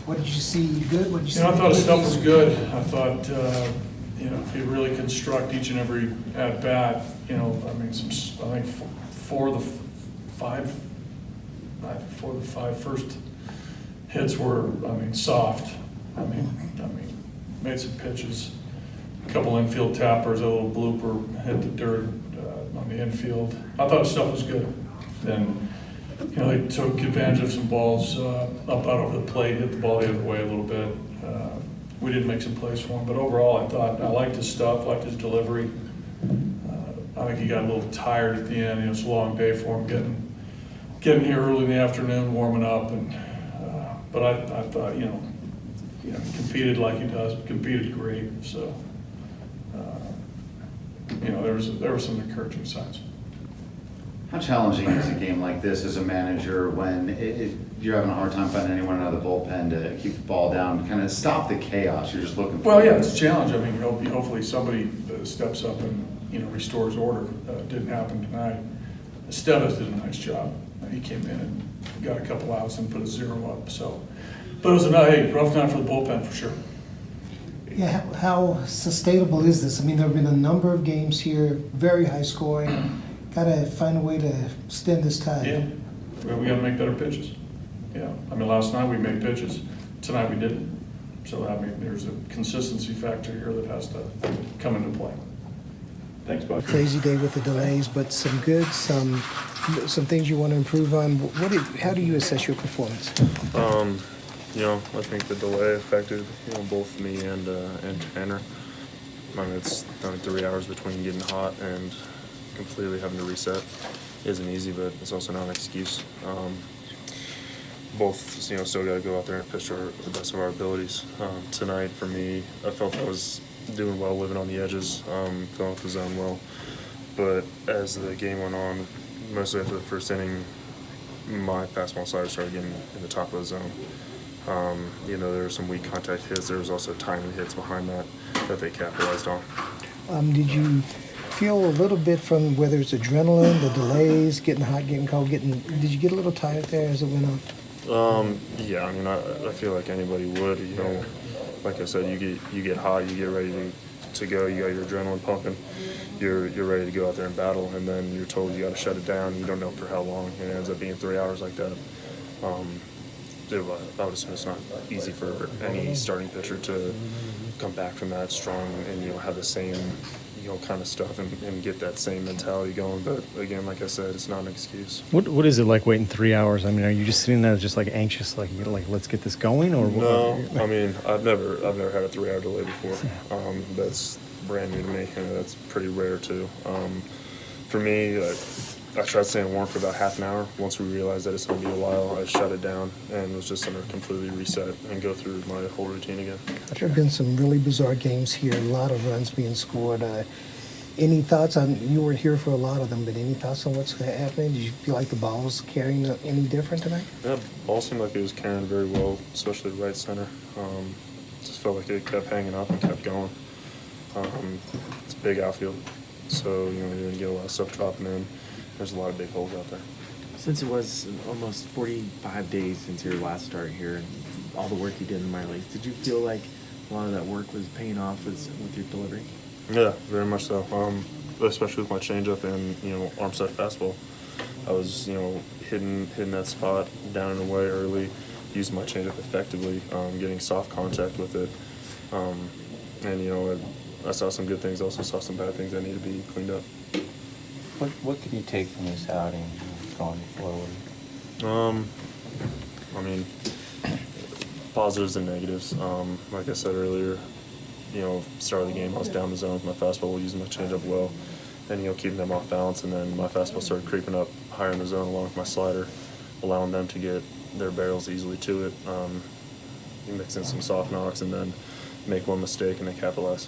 What did you see good? What did you see? I thought his stuff was good. I thought, if you really construct each and every at-bat, I think four of the five first hits were, soft. Made some pitches, a couple infield tappers, a little blooper, hit the dirt on the infield. I thought his stuff was good. Then, they took advantage of some balls up out over the plate, hit the ball the other way a little bit. We did make some plays for him, but overall, I liked his stuff, liked his delivery. I think he got a little tired at the end. It's a long day for him getting here early in the afternoon, warming up, but I thought, he competed like he does, competed great. So, there were some encouraging signs. How challenging is a game like this as a manager when you're having a hard time finding anyone out of the bullpen to keep the ball down, kind of stop the chaos you're just looking for? Well, yeah, it's a challenge. Hopefully somebody steps up and, restores order. Didn't happen tonight. Estevez did a nice job. He came in and got a couple outs and put a 0 up. So, but it was a rough night for the bullpen for sure. Yeah, how sustainable is this? There have been a number of games here, very high scoring. Got to find a way to stem this tide. Yeah, we got to make better pitches. Yeah, last night we made pitches. Tonight we didn't. So, there's a consistency factor here that has to come into play. Thanks, Bob. Crazy day with the delays, but some good, some things you want to improve on. How do you assess your performance? I think the delay affected, both me and Tanner. It's only 3 hours between getting hot and completely having to reset. Isn't easy, but it's also not an excuse. Both, still got to go out there and pitch the best of our abilities. Tonight, for me, I felt I was doing well, living on the edges, going with the zone well. But as the game went on, mostly after the first inning, my fastball slider started getting in the top of the zone. There were some weak contact hits. There was also timely hits behind that they capitalized on. Did you feel a little bit from whether it's adrenaline, the delays, getting hot, getting cold, did you get a little tired there as it went on? Yeah, I feel like anybody would. Like I said, you get hot, you get ready to go, you got your adrenaline pumping, you're ready to go out there and battle, and then you're told you got to shut it down. You don't know for how long, and it ends up being 3 hours like that. I would assume it's not easy for any starting pitcher to come back from that strong and have the same kind of stuff and get that same mentality going. But again, like I said, it's not an excuse. What is it like waiting 3 hours? Are you just sitting there just like anxious, like let's get this going, or what? No, I've never had a 3 hour delay before. That's brand new to me, and that's pretty rare too. For me, I tried staying warm for about half an hour. Once we realized that it's going to be a while, I shut it down and was just going to completely reset and go through my whole routine again. There have been some really bizarre games here, a lot of runs being scored. Any thoughts on, you weren't here for a lot of them, but any thoughts on what's happening? Did you feel like the ball was carrying any different tonight? Yeah, ball seemed like it was carrying very well, especially right center. Just felt like it kept hanging up and kept going. It's a big outfield, so you're going to get a lot of stuff dropping in. There's a lot of big holes out there. Since it was almost 45 days since your last start here and all the work you did in the minor leagues, did you feel like a lot of that work was paying off with your delivery? Yeah, very much so. Especially with my changeup and arm side fastball, I was hitting that spot down and away early, using my changeup effectively, getting soft contact with it, and I saw some good things. Also saw some bad things that need to be cleaned up. What can you take from this outing going forward? Positives and negatives. Like I said earlier, start of the game, I was down the zone with my fastball, using my changeup well, and keeping them off balance. And then my fastball started creeping up higher in the zone along with my slider, allowing them to get their barrels easily to it. You mix in some soft knocks and then make one mistake and they capitalize.